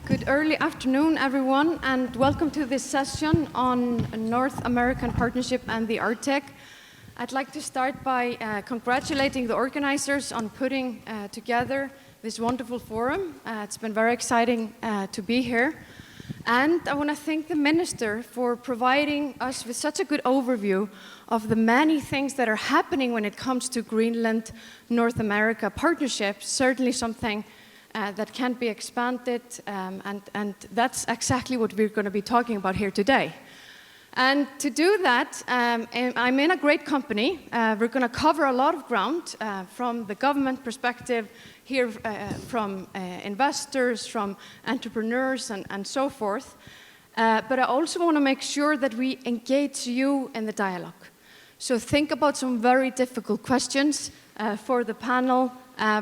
Good early afternoon, everyone, and welcome to this session on North American Partnership and the Arctic. I'd like to start by congratulating the organizers on putting together this wonderful forum. It's been very exciting to be here. And I want to thank the Minister for providing us with such a good overview of the many things that are happening when it comes to Greenland-North America partnership, certainly something that can be expanded, and that's exactly what we're going to be talking about here today. And to do that, I'm in a great company. We're going to cover a lot of ground from the government perspective, hear from investors, from entrepreneurs, and so forth. But I also want to make sure that we engage you in the dialogue. So think about some very difficult questions for the panel.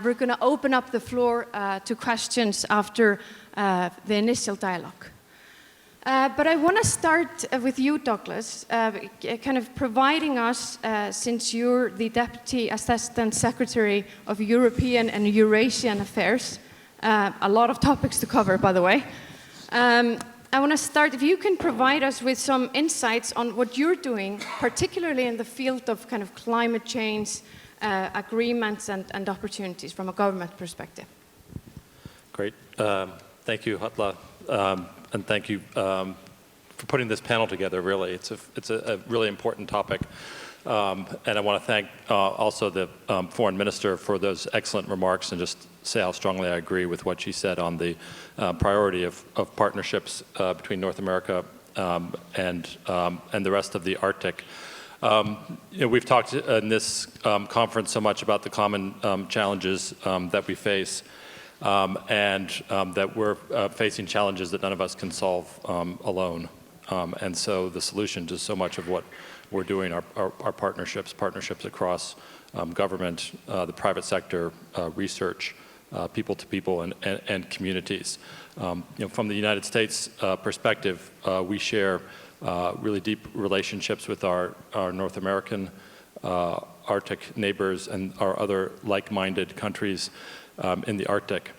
We're going to open up the floor to questions after the initial dialogue. But I want to start with you, Dauglas, kind of providing us, since you're the Deputy Assistant Secretary of European and Eurasian Affairs, a lot of topics to cover, by the way. I want to start, if you can provide us with some insights on what you're doing, particularly in the field of kind of climate change, agreements and opportunities from a government perspective. Great. Thank you, Halla. And thank you for putting this panel together, really. It's a really important topic. And I want to thank also the Foreign Minister for those excellent remarks and just say how strongly I agree with what she said on the priority of partnerships between North America and the rest of the Arctic. We've talked in this conference so much about the common challenges that we face. And that we're facing challenges that none of us can solve alone. And so the solution to so much of what we're doing are partnerships across government, the private sector, research, people to people, and communities. From the United States perspective, we share really deep relationships with our North American Arctic neighbors and our other like-minded countries in the Arctic.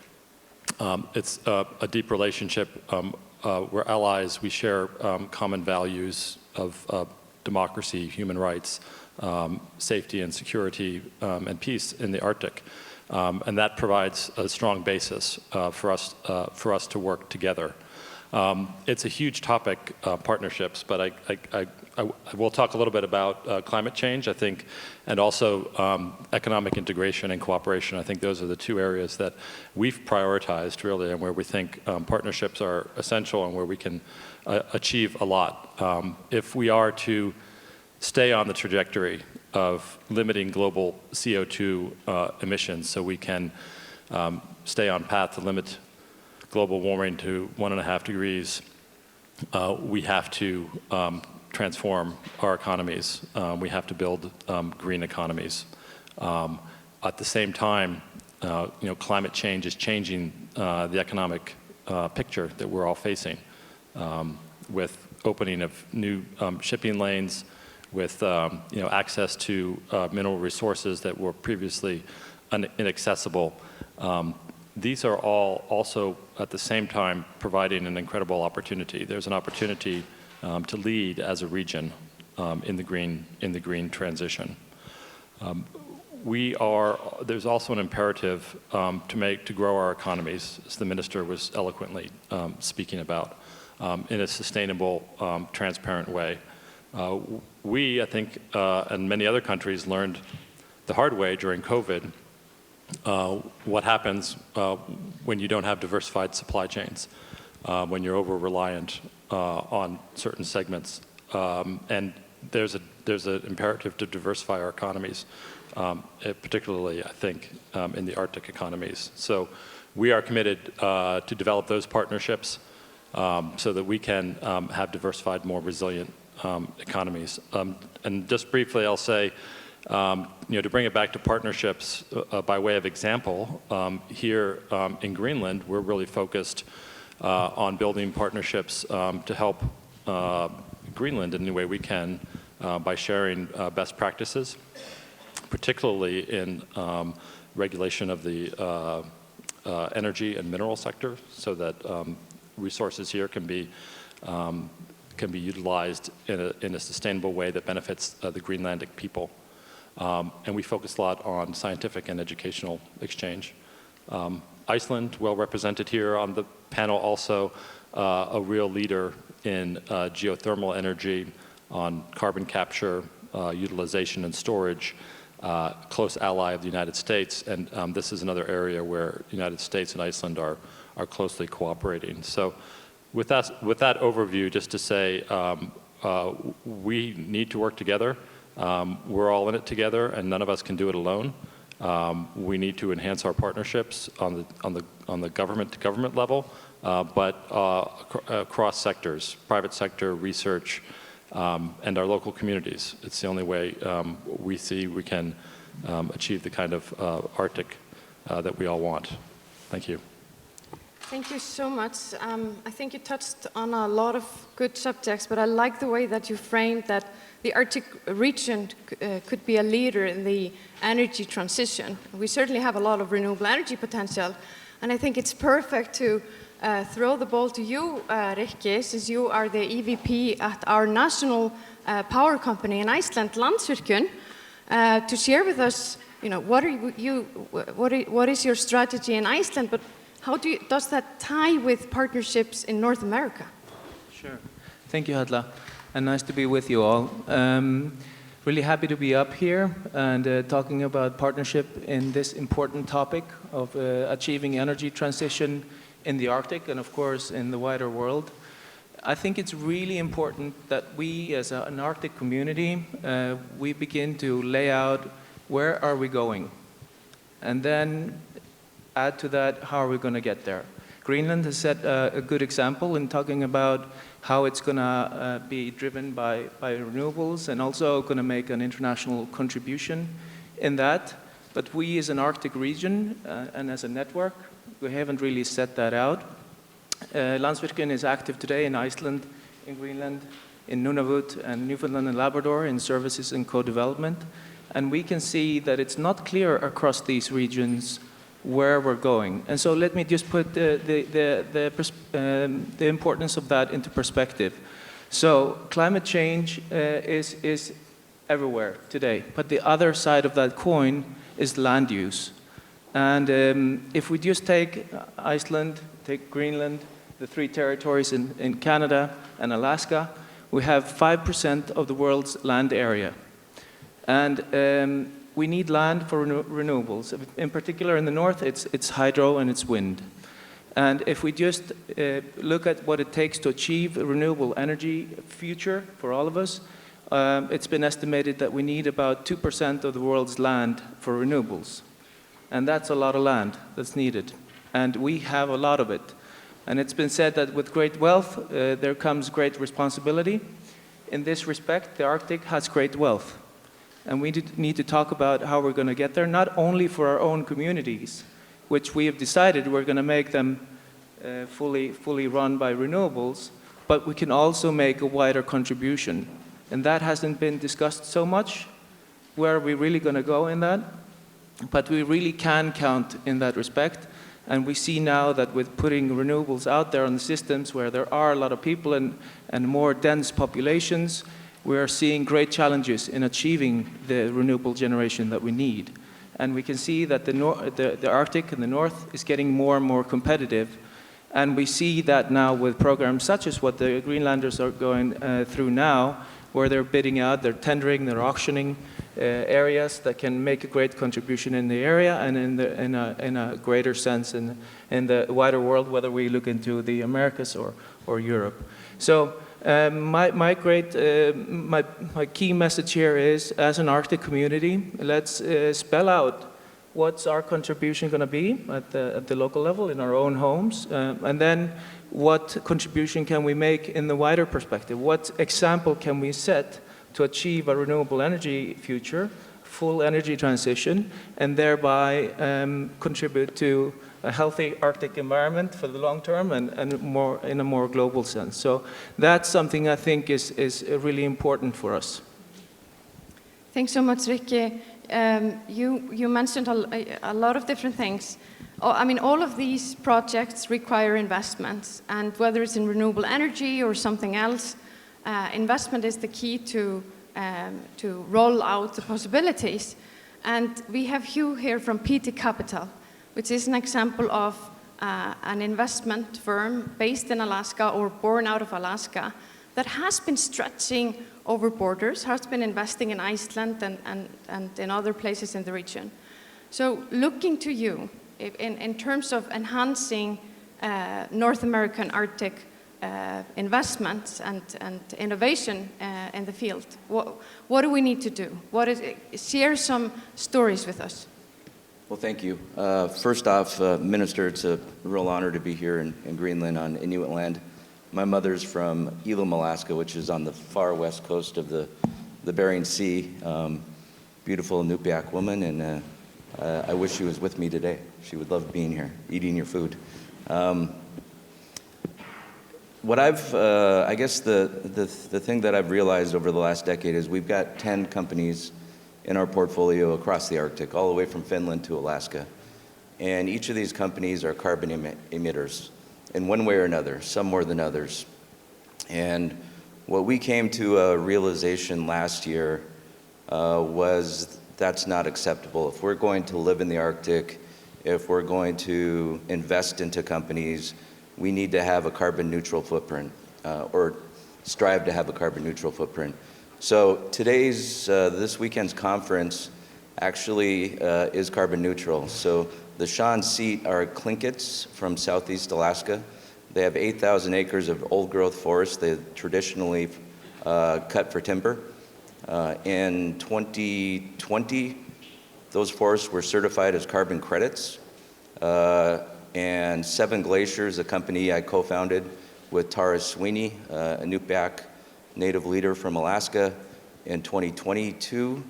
It's a deep relationship. We're allies. We share common values of democracy, human rights, safety and security, and peace in the Arctic. And that provides a strong basis for us to work together. It's a huge topic, partnerships, but I will talk a little bit about climate change, I think, and also economic integration and cooperation. I think those are the two areas that we've prioritized, really, and where we think partnerships are essential and where we can achieve a lot. If we are to stay on the trajectory of limiting global CO2 emissions so we can stay on path to limit global warming to 1.5 degrees, we have to transform our economies. We have to build green economies. At the same time, climate change is changing the economic picture that we're all facing, with opening of new shipping lanes, with access to mineral resources that were previously inaccessible. These are all also at the same time providing an incredible opportunity. There's an opportunity to lead as a region in the green transition. There's also an imperative to grow our economies, as the minister was eloquently speaking about, in a sustainable, transparent way. We, I think, and many other countries learned the hard way during COVID what happens when you don't have diversified supply chains, when you're over-reliant on certain segments. And there's an imperative to diversify our economies, particularly, I think, in the Arctic economies. So we are committed to develop those partnerships so that we can have diversified, more resilient economies. And just briefly, I'll say, to bring it back to partnerships, by way of example, here in Greenland, we're really focused on building partnerships to help Greenland in any way we can by sharing best practices, particularly in regulation of the energy and mineral sector, so that resources here can be utilized in a sustainable way that benefits the Greenlandic people. And we focus a lot on scientific and educational exchange. Iceland, well represented here on the panel, also a real leader in geothermal energy, on carbon capture, utilization and storage, close ally of the United States, and this is another area where the United States and Iceland are closely cooperating. So with that overview, just to say, we need to work together. We're all in it together, and none of us can do it alone. We need to enhance our partnerships on the government-to-government level, but across sectors, private sector, research, and our local communities. It's the only way we see we can achieve the kind of Arctic that we all want. Thank you. Thank you so much. I think you touched on a lot of good subjects, but I like the way that you framed that the Arctic region could be a leader in the energy transition. We certainly have a lot of renewable energy potential, and I think it's perfect to throw the ball to you, Rikki, since you are the EVP at our national power company in Iceland, Landsvirkjun, to share with us, what is your strategy in Iceland, but how does that tie with partnerships in North America? Sure. Thank you, Halla, and nice to be with you all. Really happy to be up here and talking about partnership in this important topic of achieving energy transition in the Arctic and, of course, in the wider world. I think it's really important that we, as an Arctic community, we begin to lay out where are we going, and then add to that how are we going to get there. Greenland has set a good example in talking about how it's going to be driven by renewables and also going to make an international contribution in that. But we, as an Arctic region and as a network, we haven't really set that out. Landsvirkjun is active today in Iceland, in Greenland, in Nunavut and Newfoundland and Labrador in services and co-development. And we can see that it's not clear across these regions where we're going. And so let me just put the importance of that into perspective. So climate change is everywhere today, but the other side of that coin is land use. And if we just take Iceland, take Greenland, the 3 territories in Canada and Alaska, we have 5% of the world's land area. And we need land for renewables. In particular, in the north, it's hydro and it's wind. And if we just look at what it takes to achieve a renewable energy future for all of us, it's been estimated that we need about 2% of the world's land for renewables. And that's a lot of land that's needed. And we have a lot of it. And it's been said that with great wealth, there comes great responsibility. In this respect, the Arctic has great wealth. And we need to talk about how we're going to get there, not only for our own communities, which we have decided we're going to make them fully run by renewables, but we can also make a wider contribution. And that hasn't been discussed so much. Where are we really going to go in that? But we really can count in that respect. And we see now that with putting renewables out there on the systems where there are a lot of people and more dense populations, we are seeing great challenges in achieving the renewable generation that we need. And we can see that the Arctic and the North is getting more and more competitive. And we see that now with programs such as what the Greenlanders are going through now, where they're bidding out, they're tendering, they're auctioning areas that can make a great contribution in the area and in a greater sense in the wider world, whether we look into the Americas or Europe. So my key message here is, as an Arctic community, let's spell out what's our contribution going to be at the local level in our own homes, and then what contribution can we make in the wider perspective? What example can we set to achieve a renewable energy future, full energy transition, and thereby contribute to a healthy Arctic environment for the long term and more in a more global sense. So that's something I think is really important for us. Thanks so much, Rikki. You mentioned a lot of different things. I mean, all of these projects require investments, and whether it's in renewable energy or something else, investment is the key to roll out the possibilities. And we have Hugh here from PT Capital, which is an example of an investment firm based in Alaska or born out of Alaska that has been stretching over borders, has been investing in Iceland and in other places in the region. So looking to you, in terms of enhancing North American Arctic investments and innovation in the field, what do we need to do? Share some stories with us. Well, thank you. First off, Minister, it's a real honor to be here in Greenland on Inuit land. My mother's from Elam, Alaska, which is on the far west coast of the Bering Sea. Beautiful Inupiaq woman, and I wish she was with me today. She would love being here, eating your food. What I guess the thing that I've realized over the last decade is we've got 10 companies in our portfolio across the Arctic, all the way from Finland to Alaska. And each of these companies are carbon emitters in one way or another, some more than others. And what we came to a realization last year was that's not acceptable. If we're going to live in the Arctic, if we're going to invest into companies, we need to have a carbon neutral footprint, or strive to have a carbon neutral footprint. So this weekend's conference actually is carbon neutral. So the Sean seat are Tlinkits from Southeast Alaska. They have 8,000 acres of old growth forest they traditionally cut for timber. In 2020, those forests were certified as carbon credits. And Seven Glaciers, a company I co-founded with Tara Sweeney, a Inupiaq native leader from Alaska, in 2022,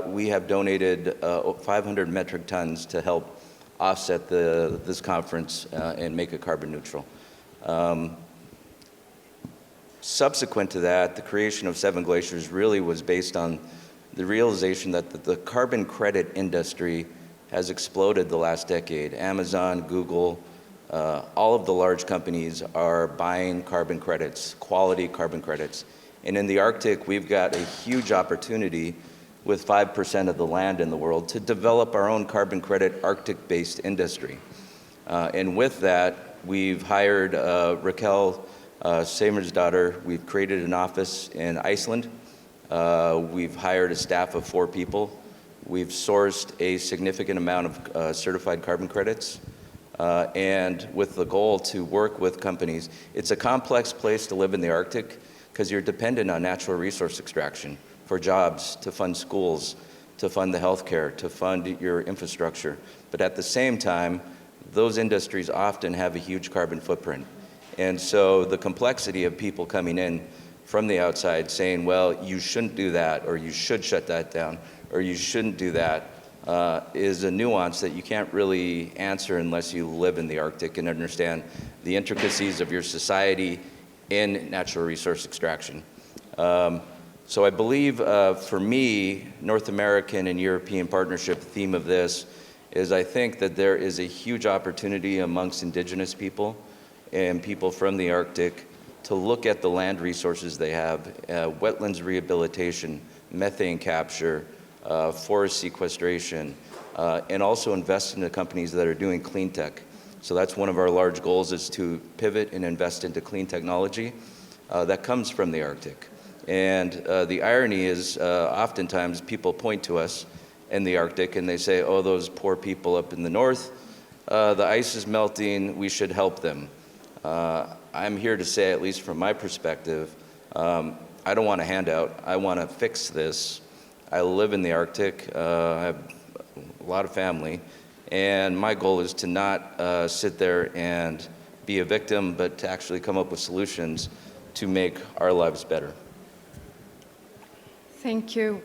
we have donated 500 metric tons to help offset this conference and make it carbon neutral. Subsequent to that, the creation of Seven Glaciers really was based on the realization that the carbon credit industry has exploded the last decade. Amazon, Google, all of the large companies are buying carbon credits, quality carbon credits. And in the Arctic, we've got a huge opportunity with 5% of the land in the world to develop our own carbon credit Arctic-based industry. And with that, we've hired Raquel Seymour's-daughter. We've created an office in Iceland. We've hired a staff of 4 people. We've sourced a significant amount of certified carbon credits, and with the goal to work with companies. It's a complex place to live in the Arctic because you're dependent on natural resource extraction for jobs, to fund schools, to fund the healthcare, to fund your infrastructure. But at the same time, those industries often have a huge carbon footprint. And so the complexity of people coming in from the outside saying, well, you shouldn't do that, or you should shut that down, or you shouldn't do that, is a nuance that you can't really answer unless you live in the Arctic and understand the intricacies of your society in natural resource extraction. So I believe for me, North American and European partnership, the theme of this is I think that there is a huge opportunity amongst indigenous people and people from the Arctic to look at the land resources they have, wetlands rehabilitation, methane capture, forest sequestration, and also invest in the companies that are doing clean tech. So that's one of our large goals, is to pivot and invest into clean technology that comes from the Arctic. And the irony is oftentimes people point to us in the Arctic and they say, oh, those poor people up in the north, the ice is melting, we should help them. I'm here to say, at least from my perspective, I don't want a handout. I want to fix this. I live in the Arctic. I have a lot of family. And my goal is to not sit there and be a victim, but to actually come up with solutions to make our lives better. Thank you.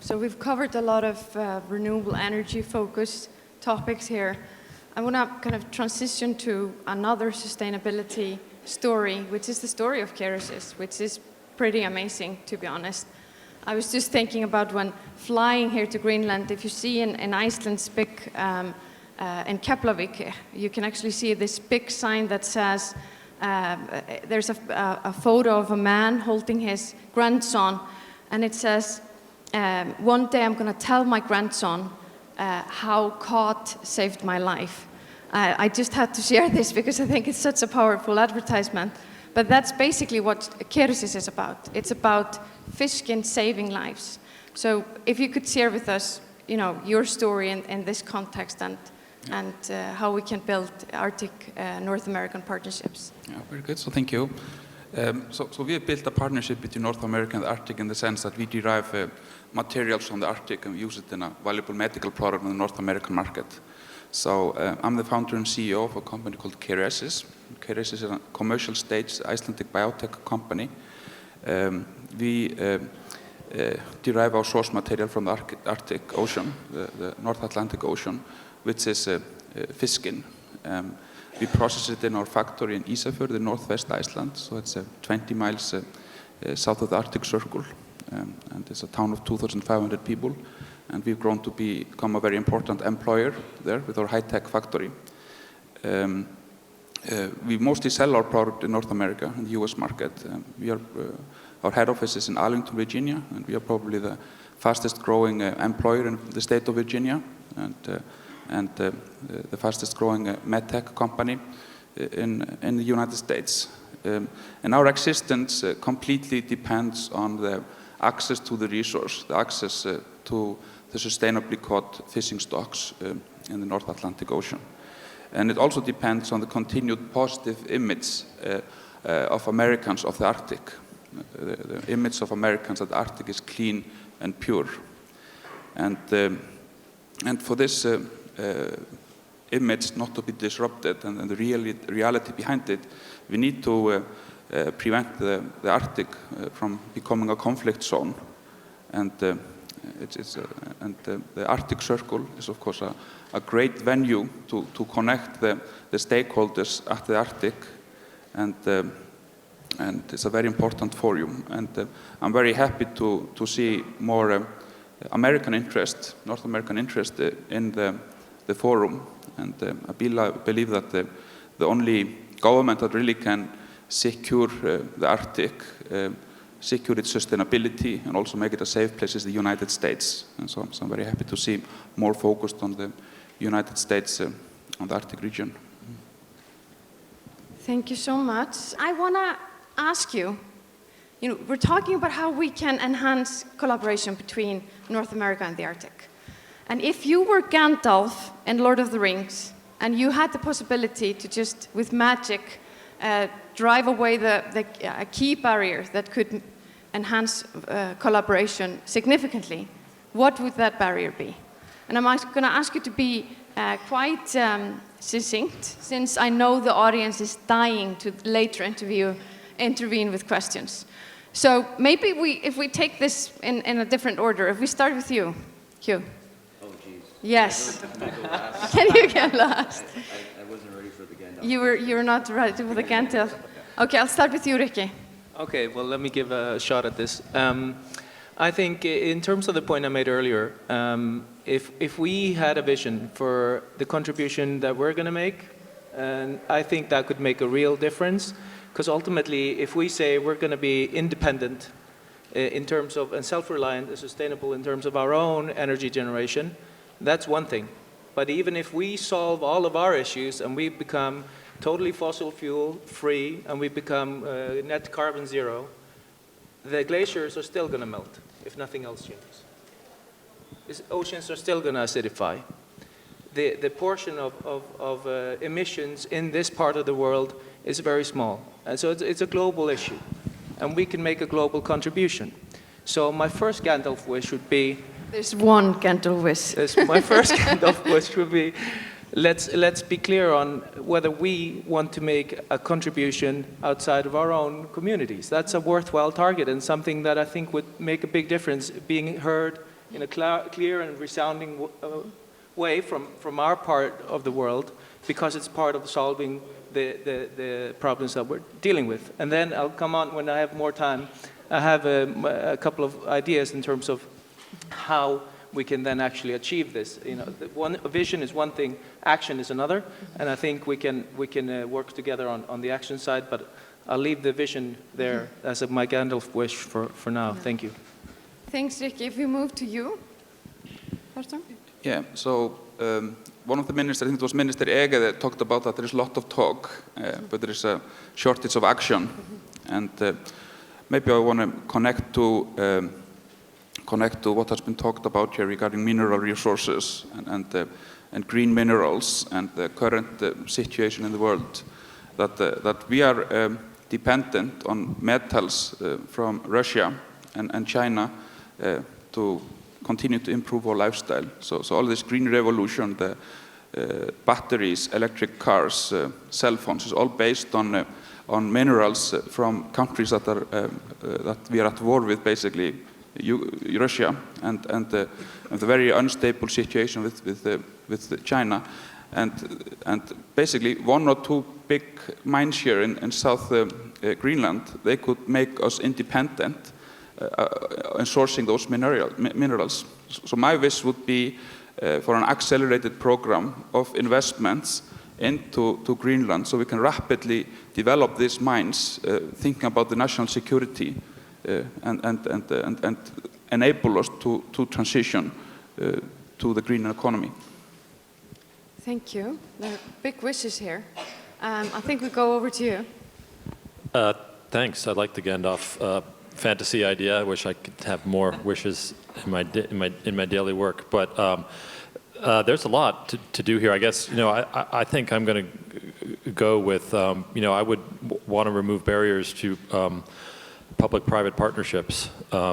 So we've covered a lot of renewable energy focused topics here. I want to kind of transition to another sustainability story, which is the story of Kerecis, which is pretty amazing, to be honest. I was just thinking about when flying here to Greenland, if you see in Iceland's big in Keflavik, you can actually see this big sign that says, there's a photo of a man holding his grandson, and it says, one day I'm going to tell my grandson how God saved my life. I just had to share this because I think it's such a powerful advertisement. But that's basically what Kerecis is about. It's about fish skin saving lives. So if you could share with us, your story in this context and how we can build Arctic North American partnerships. Yeah, very good. So thank you. So we have built a partnership between North America and the Arctic in the sense that we derive materials from the Arctic and we use it in a valuable medical product in the North American market. So I'm the founder and CEO of a company called Kerecis. Kerecis is a commercial stage Icelandic biotech company. We derive our source material from the Arctic Ocean, the North Atlantic Ocean, which is fish skin. We process it in our factory in Ísafjörður in northwest Iceland, so it's 20 miles south of the Arctic Circle, and it's a town of 2,500 people, and we've grown to become a very important employer there with our high-tech factory. We mostly sell our product in North America and the US market. Our head office is in Arlington, Virginia, and we are probably the fastest growing employer in the state of Virginia, and the fastest growing medtech company in the United States. And our existence completely depends on the access to the resource, the access to the sustainably caught fishing stocks in the North Atlantic Ocean. And it also depends on the continued positive image of Americans of the Arctic. The image of Americans that the Arctic is clean and pure. And for this image not to be disrupted and the reality behind it, we need to prevent the Arctic from becoming a conflict zone. And the Arctic Circle is, of course, a great venue to connect the stakeholders at the Arctic, and it's a very important forum. And I'm very happy to see more American interest, North American interest in the forum. And I believe that the only government that really can secure the Arctic, secure its sustainability, and also make it a safe place is the United States. And so I'm very happy to see more focused on the United States, on the Arctic region. Thank you so much. I want to ask you, we're talking about how we can enhance collaboration between North America and the Arctic. And if you were Gandalf in Lord of the Rings, and you had the possibility to just, with magic, drive away the key barrier that could enhance collaboration significantly, what would that barrier be? And I'm going to ask you to be quite succinct, since I know the audience is dying to later intervene with questions. So maybe if we take this in a different order, if we start with you, Hugh. Oh, geez. Yes. Can you get last? I wasn't ready for the Gandalf. You were not ready for the Gandalf. Okay, I'll start with you, Ricky. Okay, well, let me give a shot at this. I think in terms of the point I made earlier, if we had a vision for the contribution that we're going to make, and I think that could make a real difference, because ultimately, if we say we're going to be independent in terms of, and self-reliant and sustainable in terms of our own energy generation, that's one thing. But even if we solve all of our issues and we become totally fossil fuel free and we become net carbon zero, the glaciers are still going to melt if nothing else changes. Oceans are still going to acidify. The portion of emissions in this part of the world is very small. And so it's a global issue. And we can make a global contribution. So my first Gandalf wish would be... There's one Gandalf wish. My first Gandalf wish would be, let's be clear on whether we want to make a contribution outside of our own communities. That's a worthwhile target and something that I think would make a big difference, being heard in a clear and resounding way from our part of the world, because it's part of solving the problems that we're dealing with. And then I'll come on when I have more time. I have a couple of ideas in terms of how we can then actually achieve this. You know, a vision is one thing, action is another, and I think we can work together on the action side, but I'll leave the vision there as my Gandalf wish for now. Thank you. Thanks, Ricky. If we move to you, Fertram? Yeah, so one of the ministers, I think it was Minister Ege, that talked about that there is a lot of talk, but there is a shortage of action. And maybe I want to connect to what has been talked about here regarding mineral resources and green minerals and the current situation in the world. That we are dependent on metals from Russia and China to continue to improve our lifestyle. So all this green revolution, the batteries, electric cars, cell phones, is all based on minerals from countries that we are at war with, basically, Russia, and the very unstable situation with China, and basically 1 or 2 big mines here in South Greenland, they could make us independent in sourcing those minerals. So my wish would be for an accelerated program of investments into Greenland, so we can rapidly develop these mines, thinking about the national security, and enable us to transition to the green economy. Thank you. There are big wishes here. I think we go over to you. Thanks. I like the Gandalf fantasy idea. I wish I could have more wishes in my daily work, but there's a lot to do here. I guess, you know, I think I'm going to go with, you know, I would want to remove barriers to public-private partnerships,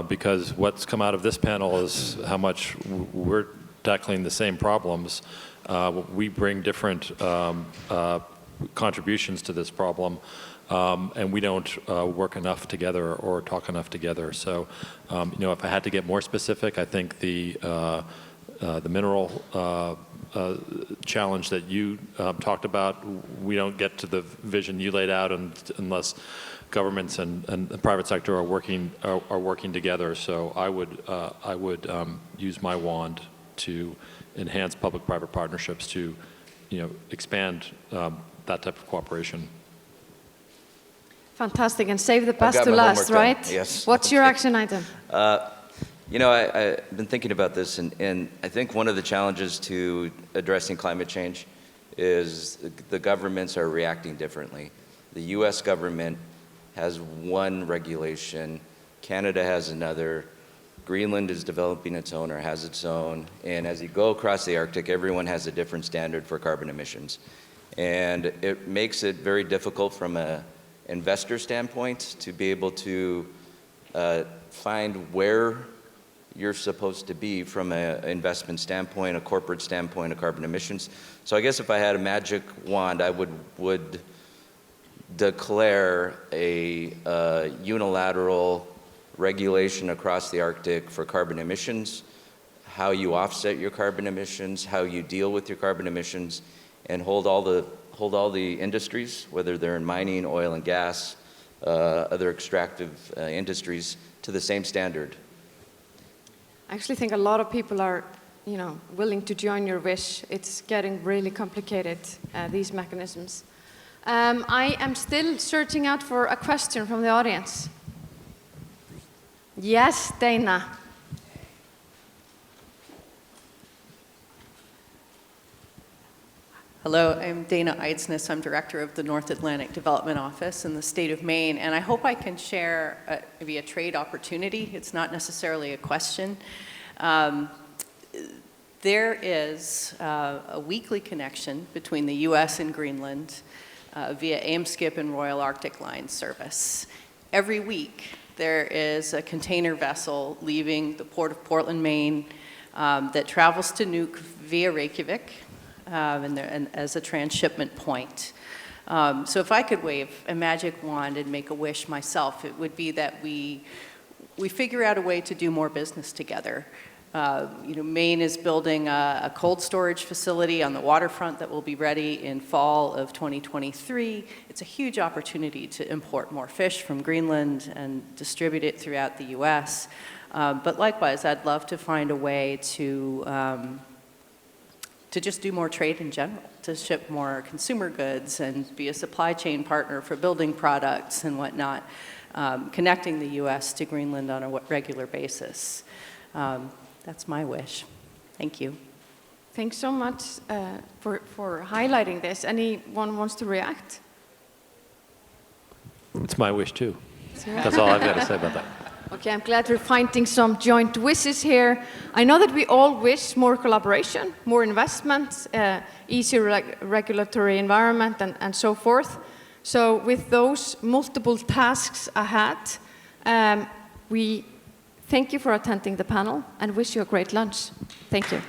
because what's come out of this panel is how much we're tackling the same problems. We bring different contributions to this problem, and we don't work enough together or talk enough together. So, you know, if I had to get more specific, I think the mineral challenge that you talked about, we don't get to the vision you laid out unless governments and the private sector are working together. So I would use my wand to enhance public-private partnerships to, you know, expand that type of cooperation. Fantastic, and save the best to last, right? Yes. What's your action item? You know, I've been thinking about this, and I think one of the challenges to addressing climate change is the governments are reacting differently. The US government has one regulation, Canada has another, Greenland is developing its own or has its own, and as you go across the Arctic, everyone has a different standard for carbon emissions. And it makes it very difficult from an investor standpoint to be able to find where you're supposed to be from an investment standpoint, a corporate standpoint of carbon emissions. So I guess if I had a magic wand, I would declare a unilateral regulation across the Arctic for carbon emissions, how you offset your carbon emissions, how you deal with your carbon emissions, and hold all the industries, whether they're in mining, oil and gas, other extractive industries, to the same standard. I actually think a lot of people are, you know, willing to join your wish. It's getting really complicated, these mechanisms. I am still searching out for a question from the audience. Yes, Dana. Hello, I'm Dana Eidsness. I'm director of the North Atlantic Development Office in the state of Maine, and I hope I can share maybe a trade opportunity. It's not necessarily a question. There is a weekly connection between the US and Greenland via Ameskip and Royal Arctic Line service. Every week, there is a container vessel leaving the port of Portland, Maine, that travels to Nuuk via Reykjavik, and as a transshipment point. So if I could wave a magic wand and make a wish myself, it would be that we figure out a way to do more business together. You know, Maine is building a cold storage facility on the waterfront that will be ready in fall of 2023. It's a huge opportunity to import more fish from Greenland and distribute it throughout the US. But likewise, I'd love to find a way to just do more trade in general, to ship more consumer goods and be a supply chain partner for building products and whatnot, connecting the U.S. to Greenland on a regular basis. That's my wish. Thank you. Thanks so much for highlighting this. Anyone wants to react? It's my wish too. That's all I've got to say about that. Okay, I'm glad we're finding some joint wishes here. I know that we all wish more collaboration, more investment, easier regulatory environment, and so forth. So with those multiple tasks ahead, we thank you for attending the panel and wish you a great lunch. Thank you.